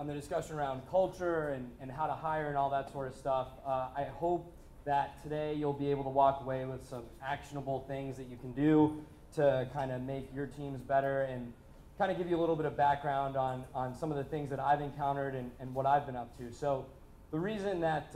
on the discussion around culture and how to hire and all that sort of stuff. I hope that today you'll be able to walk away with some actionable things that you can do to kind of make your teams better and kind of give you a little bit of background on some of the things that I've encountered and what I've been up to. So the reason that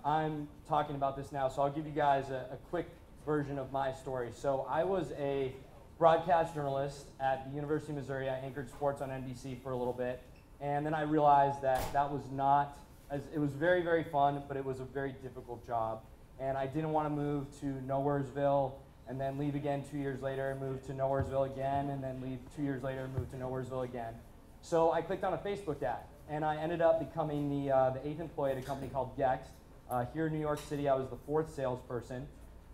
I'm talking about this now, so I'll give you guys a quick version of my story. So I was a broadcast journalist at the University of Missouri. I anchored sports on NBC for a little bit. And then I realized that that was not, it was very, very fun, but it was a very difficult job. And I didn't want to move to Nowheresville and then leave again 2 years later and move to Nowheresville again and then leave 2 years later and move to Nowheresville again. So I clicked on a Facebook ad and I ended up becoming the 8th employee at a company called Yext. Here in New York City, I was the 4th salesperson.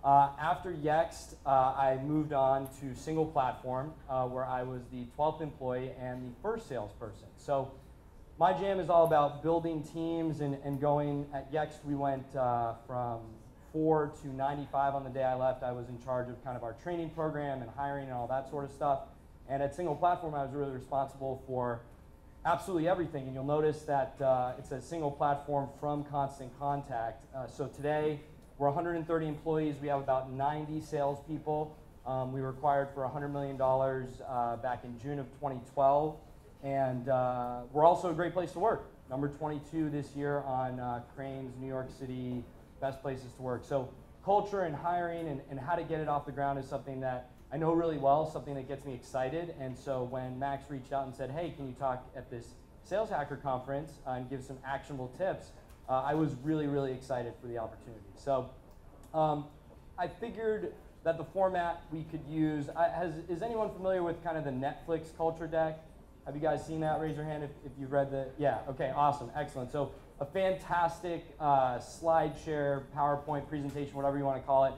After Yext, I moved on to Single Platform, where I was the 12th employee and the 1st salesperson. So my jam is all about building teams and going. At Yext, we went from 4 to 95 on the day I left. I was in charge of kind of our training program and hiring and all that sort of stuff. And at Single Platform, I was really responsible for absolutely everything. And you'll notice that it's a single platform from Constant Contact. So today, we're 130 employees. We have about 90 salespeople. We were acquired for $100 million back in June of 2012. And we're also a great place to work. Number 22 this year on Crane's New York City Best Places to Work. So culture and hiring and how to get it off the ground is something that I know really well, something that gets me excited. And so when Max reached out and said, hey, can you talk at this Sales Hacker Conference and give some actionable tips, I was really, really excited for the opportunity. So I figured that the format we could use, is anyone familiar with kind of the Netflix culture deck? Have you guys seen that? Raise your hand if you've read the, yeah, okay, awesome, excellent. So a fantastic slide share, PowerPoint presentation, whatever you want to call it.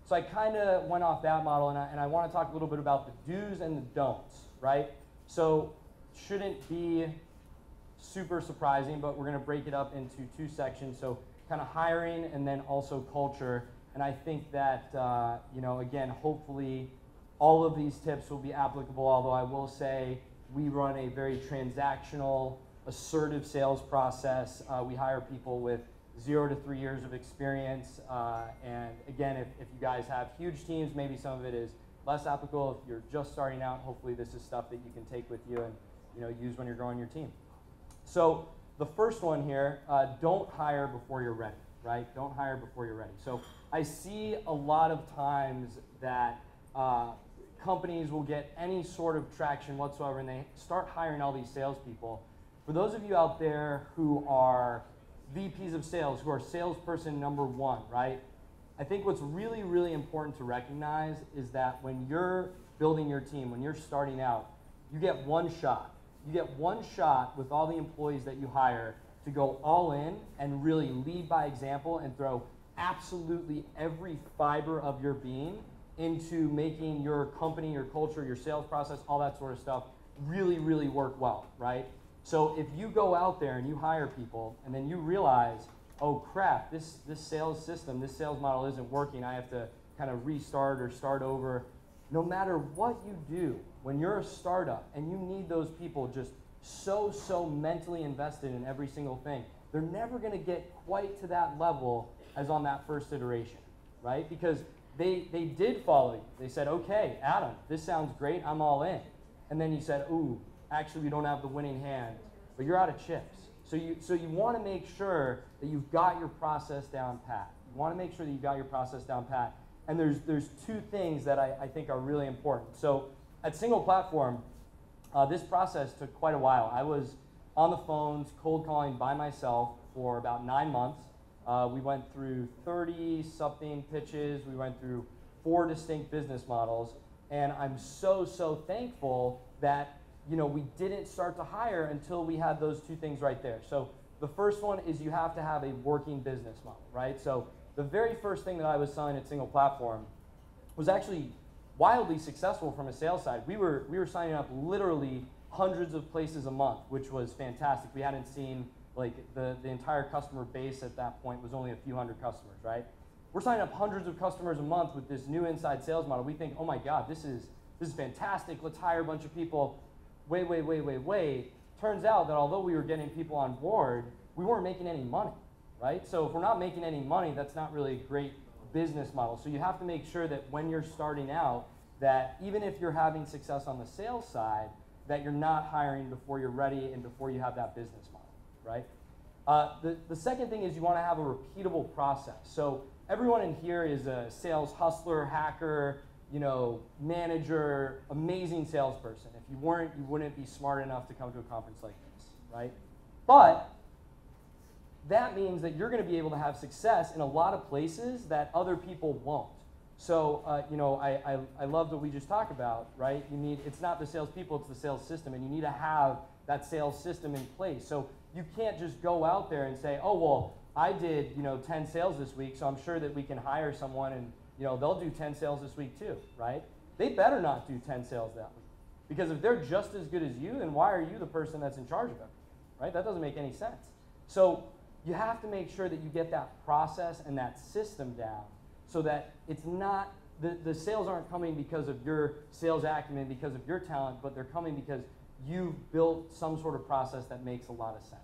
So I kind of went off that model and I want to talk a little bit about the do's and the don'ts, right? So shouldn't be super surprising, but we're going to break it up into 2 sections. So kind of hiring and then also culture. And I think that, you know, again, hopefully all of these tips will be applicable, although I will say we run a very transactional, assertive sales process. We hire people with 0 to 3 years of experience. And again, if you guys have huge teams, maybe some of it is less applicable. If you're just starting out, hopefully this is stuff that you can take with you and, you know, use when you're growing your team. So the first one here, don't hire before you're ready, right? Don't hire before you're ready. So I see a lot of times that companies will get any sort of traction whatsoever and they start hiring all these salespeople. For those of you out there who are VPs of sales, who are salesperson number 1, right? I think what's really, really important to recognize is that when you're building your team, when you're starting out, you get one shot. You get one shot with all the employees that you hire to go all in and really lead by example and throw absolutely every fiber of your being into making your company, your culture, your sales process, all that sort of stuff really, really work well, right? So if you go out there and you hire people and then you realize, oh crap, this sales system, this sales model isn't working, I have to kind of restart or start over. No matter what you do, when you're a startup and you need those people just so mentally invested in every single thing, they're never going to get quite to that level as on that first iteration, right? Because they did follow you. They said, okay, Adam, this sounds great, I'm all in. And then you said, ooh, actually we don't have the winning hand, but you're out of chips. So you want to make sure that you've got your process down pat. You want to make sure that you've got your process down pat. And there's 2 things that I think are really important. So at Single Platform, this process took quite a while. I was on the phones, cold calling by myself for about 9 months. We went through 30-something pitches. We went through 4 distinct business models. And I'm so thankful that, you know, we didn't start to hire until we had those 2 things right there. So the first one is you have to have a working business model, right? So the very first thing that I was selling at Single Platform was actually wildly successful from a sales side. We were signing up literally hundreds of places a month, which was fantastic. We hadn't seen, like, the entire customer base at that point was only a few hundred customers, right? We're signing up hundreds of customers a month with this new inside sales model. We think, oh my God, this is fantastic. Let's hire a bunch of people. Wait. turns out that although we were getting people on board, we weren't making any money, right? So if we're not making any money, that's not really a great business model. So you have to make sure that when you're starting out, that even if you're having success on the sales side, that you're not hiring before you're ready and before you have that business model, right? The second thing is you want to have a repeatable process. So everyone in here is a sales hustler, hacker, manager, amazing salesperson. If you weren't, you wouldn't be smart enough to come to a conference like this, right? But that means that you're going to be able to have success in a lot of places that other people won't. So, I love what we just talked about, right? It's not the salespeople, it's the sales system, and you need to have that sales system in place. So you can't just go out there and say, oh, well, I did, 10 sales this week, so I'm sure that we can hire someone and, they'll do 10 sales this week too, right? They better not do 10 sales that week. Because if they're just as good as you, then why are you the person that's in charge of it, right? That doesn't make any sense. So you have to make sure that you get that process and that system down so that it's not, the sales aren't coming because of your sales acumen, because of your talent, but they're coming because you've built some sort of process that makes a lot of sense.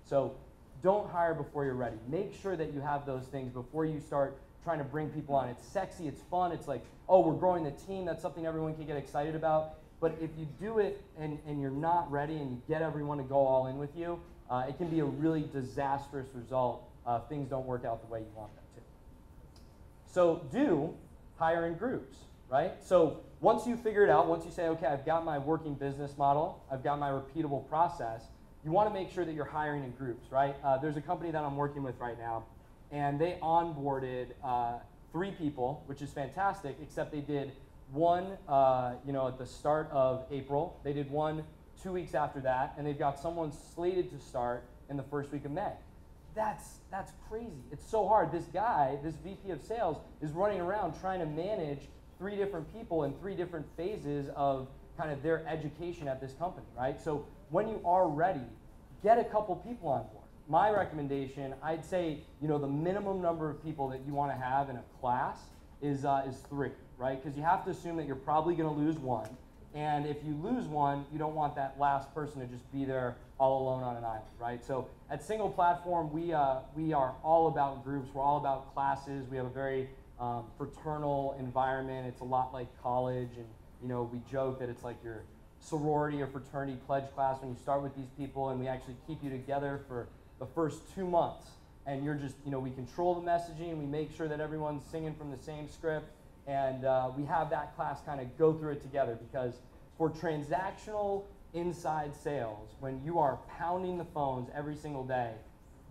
So don't hire before you're ready. Make sure that you have those things before you start trying to bring people on. It's sexy, it's fun, it's like, oh, we're growing the team, that's something everyone can get excited about. But if you do it and you're not ready and you get everyone to go all in with you, it can be a really disastrous result if things don't work out the way you want them to. So hire in groups, right? So once you figure it out, once you say, okay, I've got my working business model, I've got my repeatable process, you want to make sure that you're hiring in groups, right? There's a company that I'm working with right now, and they onboarded 3 people, which is fantastic, except they did one, at the start of April. They did one 2 weeks after that, and they've got someone slated to start in the first week of May. That's crazy. It's so hard. This guy, this VP of sales, is running around trying to manage 3 different people in 3 different phases of kind of their education at this company, right? So when you are ready, get a couple people on board. My recommendation, I'd say, the minimum number of people that you want to have in a class is 3, right? Because you have to assume that you're probably going to lose one. And if you lose one, you don't want that last person to just be there all alone on an island, right? So at Single Platform, we are all about groups. We're all about classes. We have a very fraternal environment. It's a lot like college, and we joke that it's like your sorority or fraternity pledge class when you start with these people, and we actually keep you together for the first 2 months. And you're just, we control the messaging. We make sure that everyone's singing from the same script. And we have that class kind of go through it together, because for transactional inside sales, when you are pounding the phones every single day,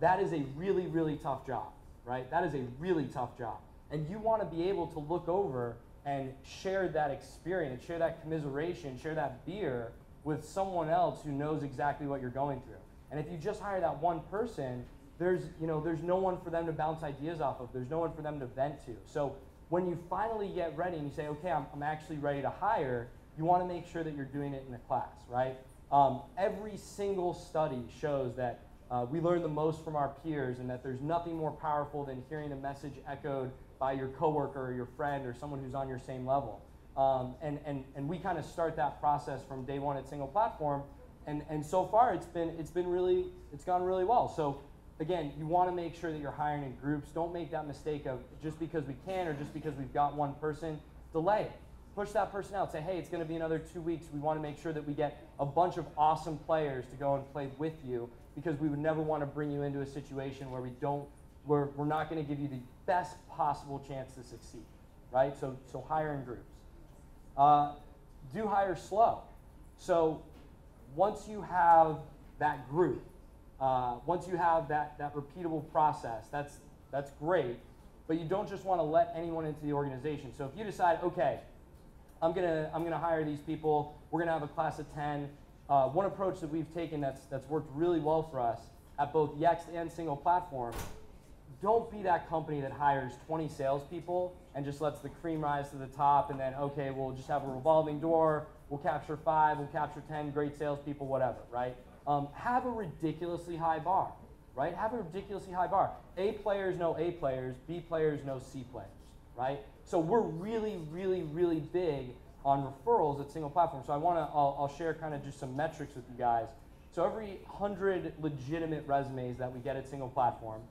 that is a really, really tough job, right? That is a really tough job. And you want to be able to look over and share that experience, share that commiseration, share that beer with someone else who knows exactly what you're going through. And if you just hire that one person, there's no one for them to bounce ideas off of. There's no one for them to vent to. So when you finally get ready and you say, okay, I'm actually ready to hire, you want to make sure that you're doing it in a class, right? Every single study shows that we learn the most from our peers, and that there's nothing more powerful than hearing a message echoed by your coworker or your friend or someone who's on your same level. And we kind of start that process from day one at Single Platform, and so far it's gone really well. So again, you want to make sure that you're hiring in groups. Don't make that mistake of just because we can or just because we've got one person, delay it. Push that person out. Say, hey, it's going to be another 2 weeks. We want to make sure that we get a bunch of awesome players to go and play with you, because we would never want to bring you into a situation where we're not going to give you the best possible chance to succeed, right? So hire in groups. Do hire slow. So once you have that group, once you have that repeatable process, that's great, but you don't just want to let anyone into the organization. So if you decide, okay, I'm gonna hire these people, we're gonna have a class of 10. One approach that we've taken that's worked really well for us at both Yext and Single Platform, don't be that company that hires 20 salespeople and just lets the cream rise to the top, and then, okay, we'll just have a revolving door, we'll capture 5, we'll capture 10 great salespeople, whatever, right? Have a ridiculously high bar, right? Have a ridiculously high bar. A players know A players, B players know C players, right? So we're really, really, really big on referrals at Single Platform. So I'll share kind of just some metrics with you guys. So every 100 legitimate resumes that we get at Single Platform,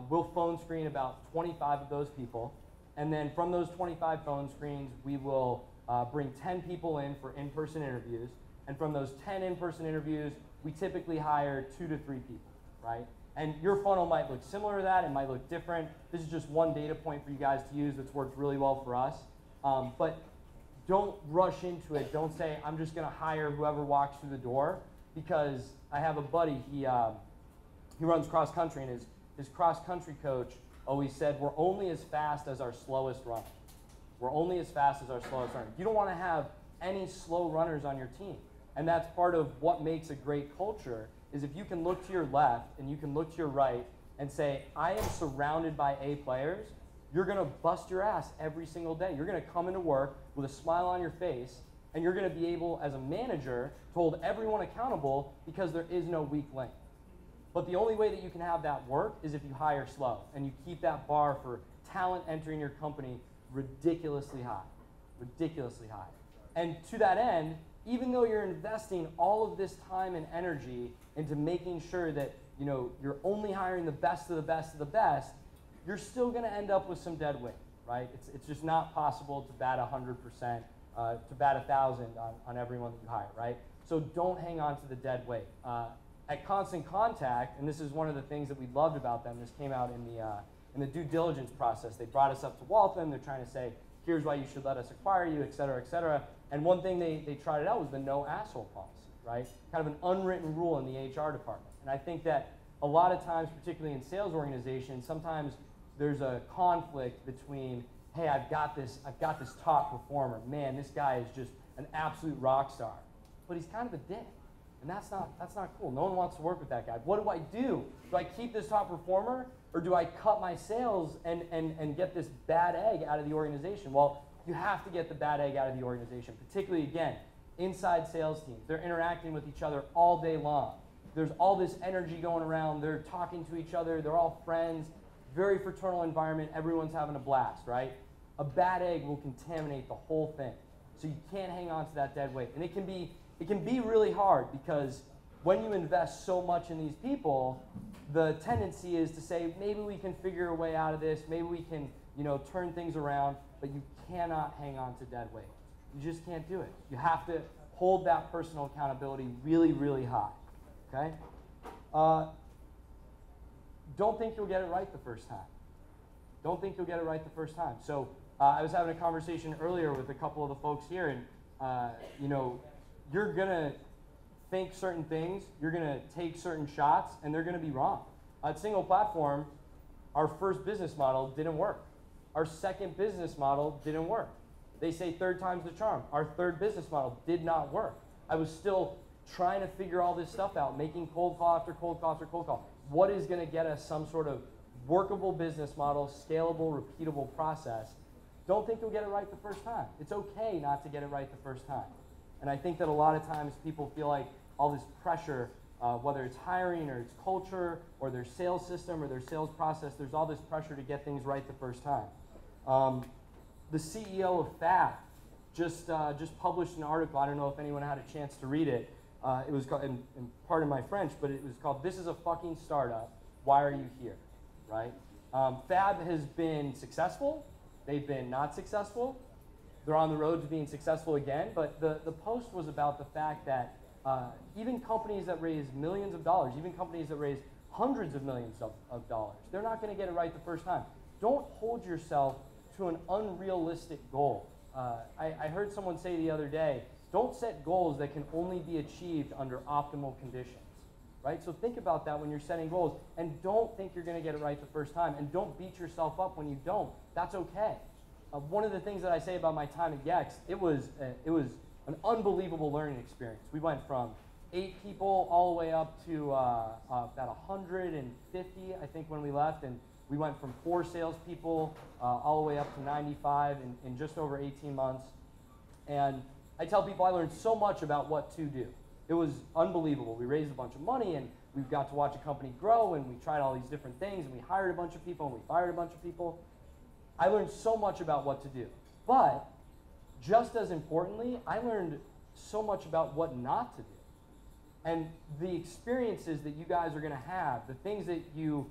we'll phone screen about 25 of those people. And then from those 25 phone screens, we will bring 10 people in for in-person interviews. And from those 10 in-person interviews, we typically hire 2 to 3 people, right? And your funnel might look similar to that. It might look different. This is just one data point for you guys to use that's worked really well for us. But don't rush into it. Don't say, I'm just going to hire whoever walks through the door, because I have a buddy, he runs cross country, and his cross country coach always said, we're only as fast as our slowest runner. We're only as fast as our slowest runner. You don't want to have any slow runners on your team. And that's part of what makes a great culture, is if you can look to your left and you can look to your right and say, I am surrounded by A players, you're going to bust your ass every single day. You're going to come into work with a smile on your face, and you're going to be able, as a manager, to hold everyone accountable, because there is no weak link. But the only way that you can have that work is if you hire slow and you keep that bar for talent entering your company ridiculously high, ridiculously high. And to that end, even though you're investing all of this time and energy into making sure that you're only hiring the best of the best of the best, you're still going to end up with some dead weight, right? It's just not possible to bat 100%, to bat 1,000 on everyone that you hire, right? So don't hang on to the dead weight. At Constant Contact, and this is one of the things that we loved about them, this came out in the due diligence process. They brought us up to Waltham. They're trying to say, here's why you should let us acquire you, et cetera, et cetera. And one thing they tried it out was the no asshole policy, right? Kind of an unwritten rule in the HR department. And I think that a lot of times, particularly in sales organizations, sometimes there's a conflict between, hey, I've got this top performer. Man, this guy is just an absolute rock star. But he's kind of a dick. And that's not cool. No one wants to work with that guy. What do I do? Do I keep this top performer, or do I cut my sales and get this bad egg out of the organization? Well, you have to get the bad egg out of the organization, particularly, again, inside sales teams. They're interacting with each other all day long. There's all this energy going around. They're talking to each other. They're all friends. Very fraternal environment. Everyone's having a blast, right? A bad egg will contaminate the whole thing. So you can't hang on to that dead weight. And it can be really hard, because when you invest so much in these people, the tendency is to say, maybe we can figure a way out of this, maybe we can, turn things around, but you cannot hang on to dead weight. You just can't do it. You have to hold that personal accountability really, really high, okay? Don't think you'll get it right the first time. Don't think you'll get it right the first time. So I was having a conversation earlier with a couple of the folks here, and, you're going to think certain things, you're going to take certain shots, and they're going to be wrong. At Single Platform, our first business model didn't work. Our second business model didn't work. They say third time's the charm. Our third business model did not work. I was still trying to figure all this stuff out, making cold call after cold call after cold call. What is going to get us some sort of workable business model, scalable, repeatable process? Don't think you'll get it right the first time. It's okay not to get it right the first time. And I think that a lot of times people feel like all this pressure, whether it's hiring or it's culture or their sales system or their sales process, there's all this pressure to get things right the first time. The CEO of Fab just published an article. I don't know if anyone had a chance to read it. It was called, and pardon my French, but it was called, "This is a fucking startup. Why are you here?" Right? Fab has been successful. They've been not successful. They're on the road to being successful again, but the post was about the fact that even companies that raise millions of dollars, even companies that raise hundreds of millions of dollars, they're not going to get it right the first time. Don't hold yourself to an unrealistic goal. I heard someone say the other day, don't set goals that can only be achieved under optimal conditions, right? So think about that when you're setting goals, and don't think you're going to get it right the first time, and don't beat yourself up when you don't. That's okay. One of the things that I say about my time at Yext, it was an unbelievable learning experience. We went from 8 people all the way up to about 150, I think, when we left, and we went from 4 salespeople all the way up to 95 in just over 18 months. And I tell people I learned so much about what to do. It was unbelievable. We raised a bunch of money, and we got to watch a company grow, and we tried all these different things, and we hired a bunch of people, and we fired a bunch of people. I learned so much about what to do. But just as importantly, I learned so much about what not to do. And the experiences that you guys are going to have, the things that you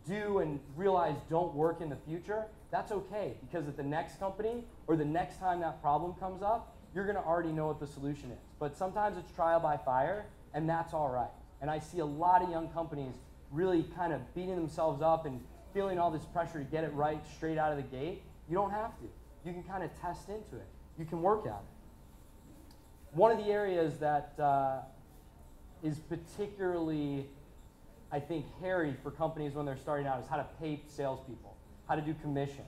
do and realize don't work in the future, that's okay, because at the next company or the next time that problem comes up, you're going to already know what the solution is. But sometimes it's trial by fire, and that's all right. And I see a lot of young companies really kind of beating themselves up and feeling all this pressure to get it right straight out of the gate. You don't have to. You can kind of test into it. You can work at it. One of the areas that is particularly, I think, hairy for companies when they're starting out is how to pay salespeople, how to do commissions.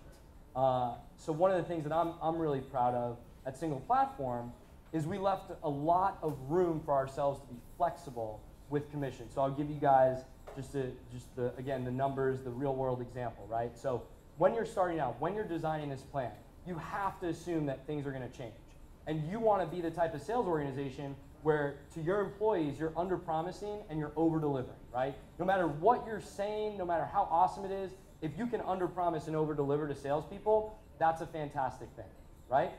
So one of the things that I'm really proud of at Single Platform is we left a lot of room for ourselves to be flexible with commission. So I'll give you guys again, the numbers, the real world example, right? So when you're starting out, when you're designing this plan, you have to assume that things are going to change. And you want to be the type of sales organization where to your employees, you're under-promising and you're over-delivering, right? No matter what you're saying, no matter how awesome it is, if you can under-promise and over-deliver to salespeople, that's a fantastic thing, right?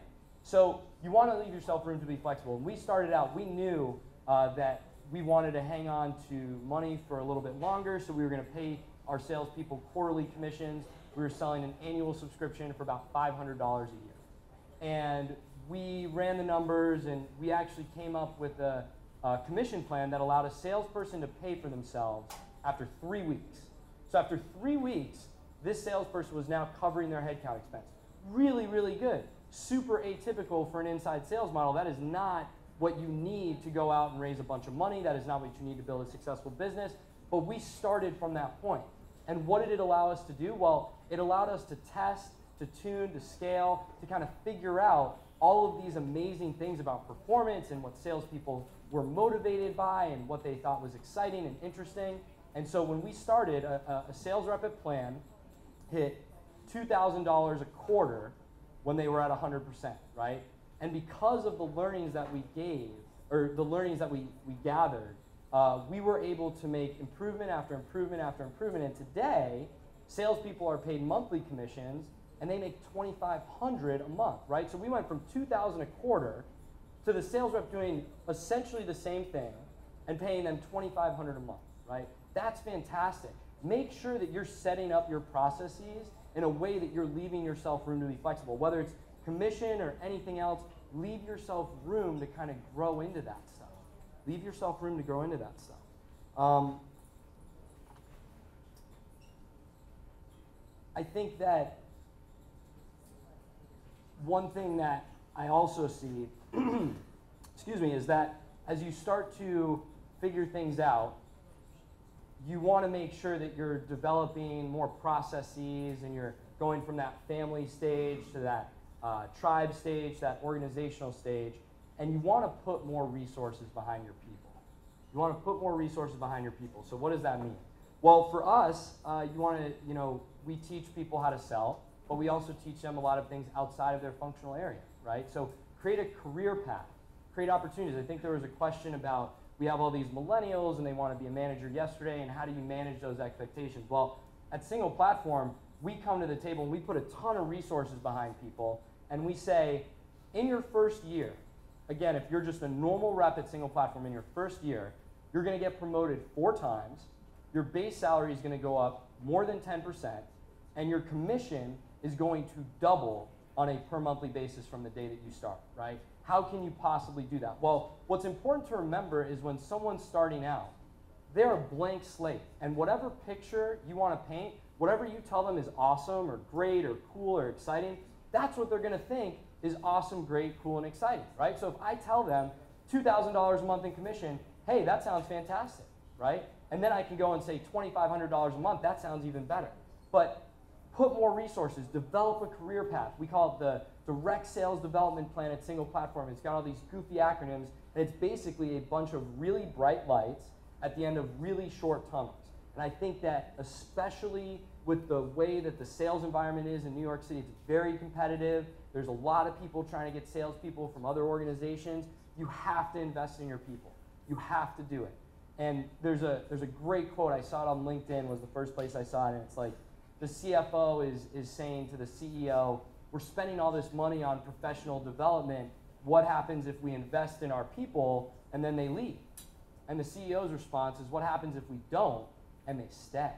So you want to leave yourself room to be flexible. When we started out, we knew that we wanted to hang on to money for a little bit longer, so we were going to pay our salespeople quarterly commissions. We were selling an annual subscription for about $500 a year. And we ran the numbers, and we actually came up with a commission plan that allowed a salesperson to pay for themselves after 3 weeks. So after 3 weeks, this salesperson was now covering their headcount expense. Really, really good. Super atypical for an inside sales model. That is not what you need to go out and raise a bunch of money. That is not what you need to build a successful business. But we started from that point. And what did it allow us to do? Well, it allowed us to test, to tune, to scale, to kind of figure out all of these amazing things about performance and what salespeople were motivated by and what they thought was exciting and interesting. And so when we started, a sales rep at Plan hit $2,000 a quarter when they were at 100%, right? And because of the learnings that we gave, or the learnings that we gathered, we were able to make improvement after improvement after improvement. And today, salespeople are paid monthly commissions, and they make $2,500 a month, right? So we went from $2,000 a quarter to the sales rep doing essentially the same thing and paying them $2,500 a month, right? That's fantastic. Make sure that you're setting up your processes in a way that you're leaving yourself room to be flexible. Whether it's commission or anything else, leave yourself room to kind of grow into that stuff. Leave yourself room to grow into that stuff. I think that one thing that I also see, excuse me, is that as you start to figure things out, you want to make sure that you're developing more processes and you're going from that family stage to that tribe stage, that organizational stage, and you want to put more resources behind your people. You want to put more resources behind your people. So what does that mean? Well, for us, you want to, we teach people how to sell, but we also teach them a lot of things outside of their functional area, right? So create a career path, create opportunities. I think there was a question about, we have all these millennials and they want to be a manager yesterday, and how do you manage those expectations? Well, at Single Platform, we come to the table and we put a ton of resources behind people, and we say, in your first year, again, if you're just a normal rep at Single Platform, in your first year, you're going to get promoted 4 times, your base salary is going to go up more than 10%, and your commission is going to double on a per monthly basis from the day that you start, right? How can you possibly do that? Well, what's important to remember is when someone's starting out, they're a blank slate, and whatever picture you want to paint, whatever you tell them is awesome or great or cool or exciting, that's what they're going to think is awesome, great, cool, and exciting, right? So if I tell them $2,000 a month in commission, hey, that sounds fantastic, right? And then I can go and say $2,500 a month, that sounds even better. But put more resources, develop a career path. We call it the Direct Sales Development Plan at Single Platform. It's got all these goofy acronyms, and it's basically a bunch of really bright lights at the end of really short tunnels. And I think that especially with the way that the sales environment is in New York City, it's very competitive. There's a lot of people trying to get salespeople from other organizations. You have to invest in your people. You have to do it. And there's a great quote, I saw it on LinkedIn, was the first place I saw it, and it's like, the CFO is saying to the CEO, we're spending all this money on professional development. What happens if we invest in our people and then they leave? And the CEO's response is, what happens if we don't and they stay?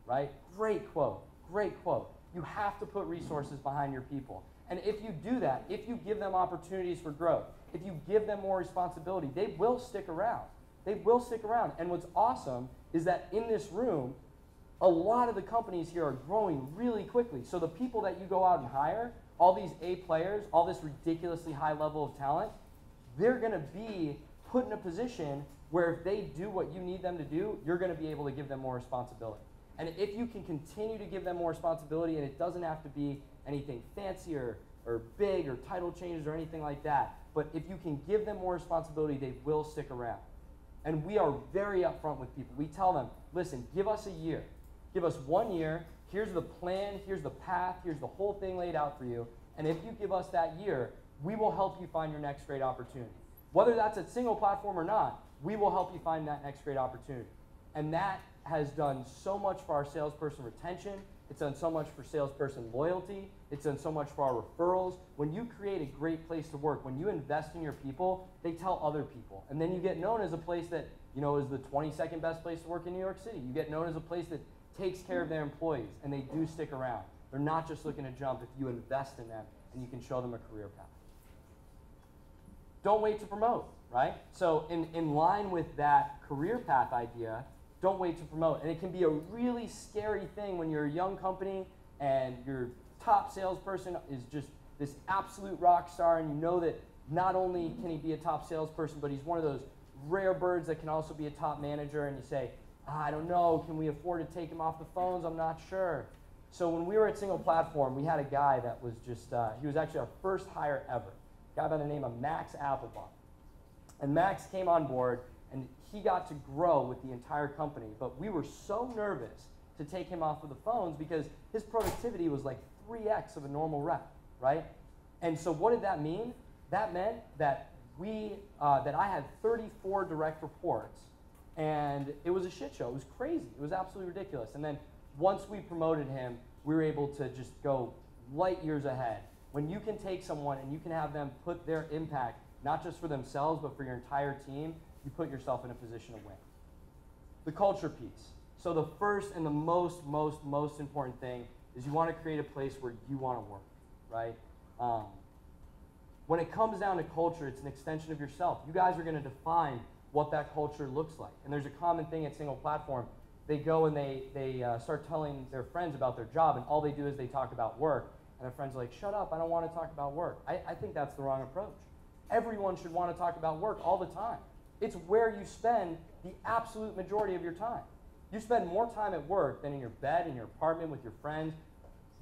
Right? Great quote. Great quote. You have to put resources behind your people. And if you do that, if you give them opportunities for growth, if you give them more responsibility, they will stick around. They will stick around. And what's awesome is that in this room, a lot of the companies here are growing really quickly. So the people that you go out and hire, all these A players, all this ridiculously high level of talent, they're going to be put in a position where if they do what you need them to do, you're going to be able to give them more responsibility. And if you can continue to give them more responsibility, and it doesn't have to be anything fancy or big or title changes or anything like that, but if you can give them more responsibility, they will stick around. And we are very upfront with people. We tell them, listen, give us a year. Give us 1 year. Here's the plan. Here's the path. Here's the whole thing laid out for you. And if you give us that year, we will help you find your next great opportunity. Whether that's a single platform or not, we will help you find that next great opportunity. And that has done so much for our salesperson retention. It's done so much for salesperson loyalty. It's done so much for our referrals. When you create a great place to work, when you invest in your people, they tell other people. And then you get known as a place that, you know, is the 22nd best place to work in New York City. You get known as a place that takes care of their employees, and they do stick around. They're not just looking to jump if you invest in them and you can show them a career path. Don't wait to promote, right? So in line with that career path idea, don't wait to promote. And it can be a really scary thing when you're a young company and your top salesperson is just this absolute rock star, and you know that not only can he be a top salesperson, but he's one of those rare birds that can also be a top manager, and you say, I don't know, can we afford to take him off the phones? I'm not sure. So when we were at Single Platform, we had a guy that was just, he was actually our first hire ever, a guy by the name of Max Applebaum. And Max came on board, and he got to grow with the entire company, but we were so nervous to take him off of the phones because his productivity was like 3x of a normal rep, right? And so what did that mean? That meant that that I had 34 direct reports, and it was a shit show. It was crazy. It was absolutely ridiculous. And then once we promoted him, we were able to just go light years ahead. When you can take someone and you can have them put their impact, not just for themselves, but for your entire team, you put yourself in a position to win. The culture piece. So the first and the most important thing is you want to create a place where you want to work, right? When it comes down to culture, it's an extension of yourself. You guys are going to define what that culture looks like. And there's a common thing at Single Platform. They go and they start telling their friends about their job, and all they do is they talk about work. And their friends are like, shut up, I don't want to talk about work. I think that's the wrong approach. Everyone should want to talk about work all the time. It's where you spend the absolute majority of your time. You spend more time at work than in your bed, in your apartment, with your friends.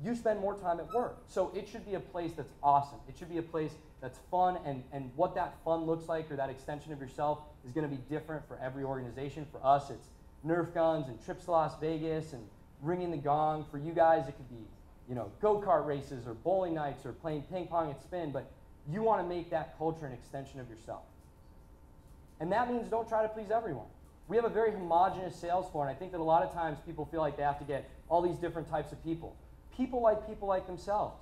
You spend more time at work. So it should be a place that's awesome. It should be a place that's fun, and what that fun looks like, or that extension of yourself, is going to be different for every organization. For us, it's Nerf guns and trips to Las Vegas and ringing the gong. For you guys, it could be, you know, go-kart races or bowling nights or playing ping pong at Spin, but you want to make that culture an extension of yourself. And that means don't try to please everyone. We have a very homogenous sales floor, and I think that a lot of times people feel like they have to get all these different types of people. People like themselves.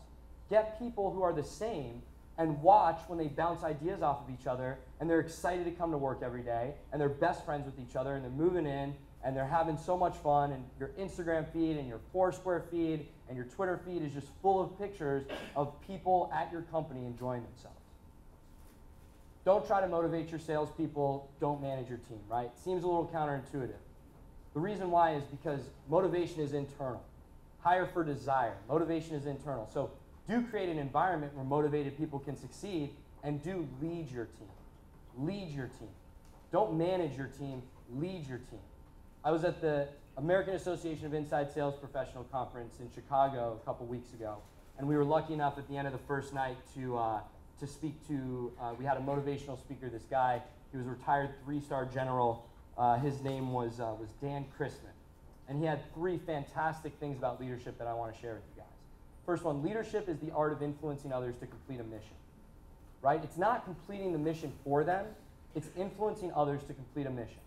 Get people who are the same and watch when they bounce ideas off of each other, and they're excited to come to work every day, and they're best friends with each other, and they're moving in, and they're having so much fun, and your Instagram feed and your Foursquare feed and your Twitter feed is just full of pictures of people at your company enjoying themselves. Don't try to motivate your salespeople. Don't manage your team, right? Seems a little counterintuitive. The reason why is because motivation is internal. Hire for desire. Motivation is internal. So do create an environment where motivated people can succeed, and do lead your team. Lead your team. Don't manage your team. Lead your team. I was at the American Association of Inside Sales Professional Conference in Chicago a couple weeks ago, and we were lucky enough at the end of the first night to speak to, we had a motivational speaker, this guy. He was a retired 3-star general. His name was Dan Chrisman. And he had 3 fantastic things about leadership that I want to share with you guys. First one, leadership is the art of influencing others to complete a mission, right? It's not completing the mission for them. It's influencing others to complete a mission.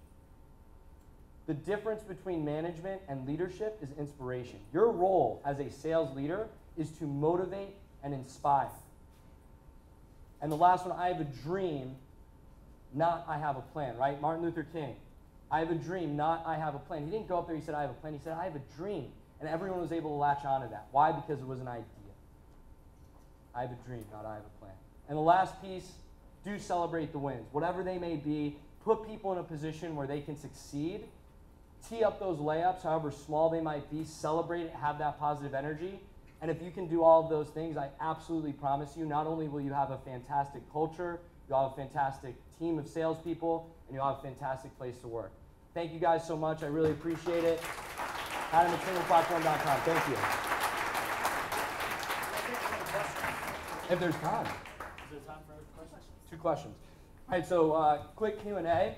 The difference between management and leadership is inspiration. Your role as a sales leader is to motivate and inspire. And the last one, I have a dream not I have a plan, right? Martin Luther King, I have a dream, not I have a plan. He didn't go up there, he said I have a plan, he said I have a dream. And everyone was able to latch onto that. Why? Because it was an idea. I have a dream, not I have a plan. And the last piece, do celebrate the wins. Whatever they may be, put people in a position where they can succeed. Tee up those layups, however small they might be. Celebrate it, have that positive energy. And if you can do all of those things, I absolutely promise you, not only will you have a fantastic culture, you'll have a fantastic team of salespeople, and you'll have a fantastic place to work. Thank you guys so much. I really appreciate it. Adam at singleplatform.com. Thank you. If there's time. Is there time for questions? 2 questions. All right, so quick Q&A.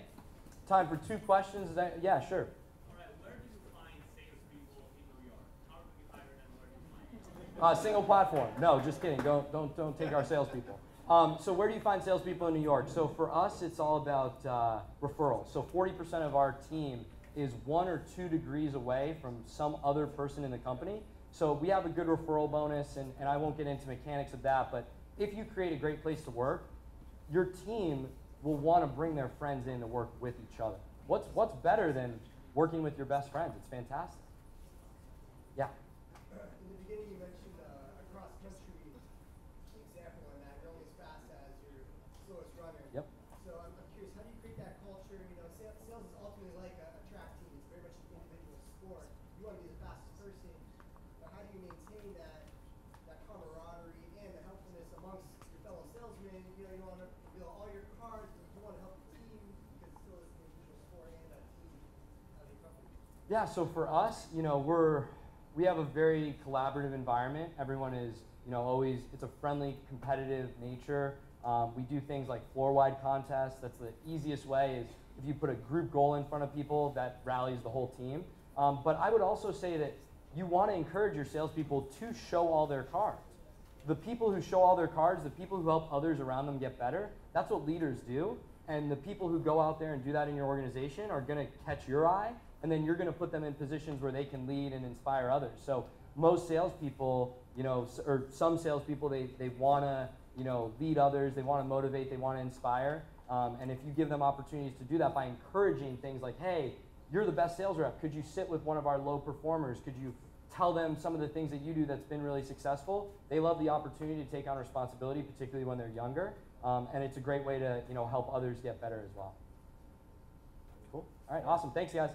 Time for 2 questions. Yeah, sure. All right, where do you find salespeople in New York? How do you hire them? Where do you find them? Single platform. No, just kidding. Don't take our salespeople. So where do you find salespeople in New York? So for us, it's all about referrals. So 40% of our team is 1 or 2 degrees away from some other person in the company. So we have a good referral bonus, and I won't get into mechanics of that, but if you create a great place to work, your team will want to bring their friends in to work with each other. What's better than working with your best friends? It's fantastic. Yeah. In the beginning, you mentioned a cross-country example in that you're only as fast as your slowest runner. Yep. So I'm curious, how do you create that culture? You know, sales is ultimately like a track team. It's very much an individual sport. You want to be the fastest person, but how do you maintain that camaraderie and the helpfulness amongst your fellow salesmen? You know, you want to reveal all your cards, but you want to help the team because it still is an individual sport and a team company. Yeah, so for us, you know, we have a very collaborative environment. Everyone is, you know, always, it's a friendly, competitive nature. We do things like floor-wide contests. That's the easiest way, is if you put a group goal in front of people, that rallies the whole team. But I would also say that you want to encourage your salespeople to show all their cards. The people who show all their cards, the people who help others around them get better, that's what leaders do. And the people who go out there and do that in your organization are going to catch your eye, and then you're going to put them in positions where they can lead and inspire others. So most salespeople, you know, or some salespeople, they want to, you know, lead others, they want to motivate, they want to inspire. And if you give them opportunities to do that by encouraging things like, hey, you're the best sales rep, could you sit with one of our low performers? Could you tell them some of the things that you do that's been really successful? They love the opportunity to take on responsibility, particularly when they're younger. And it's a great way to, you know, help others get better as well. Cool. All right, awesome. Thanks, guys.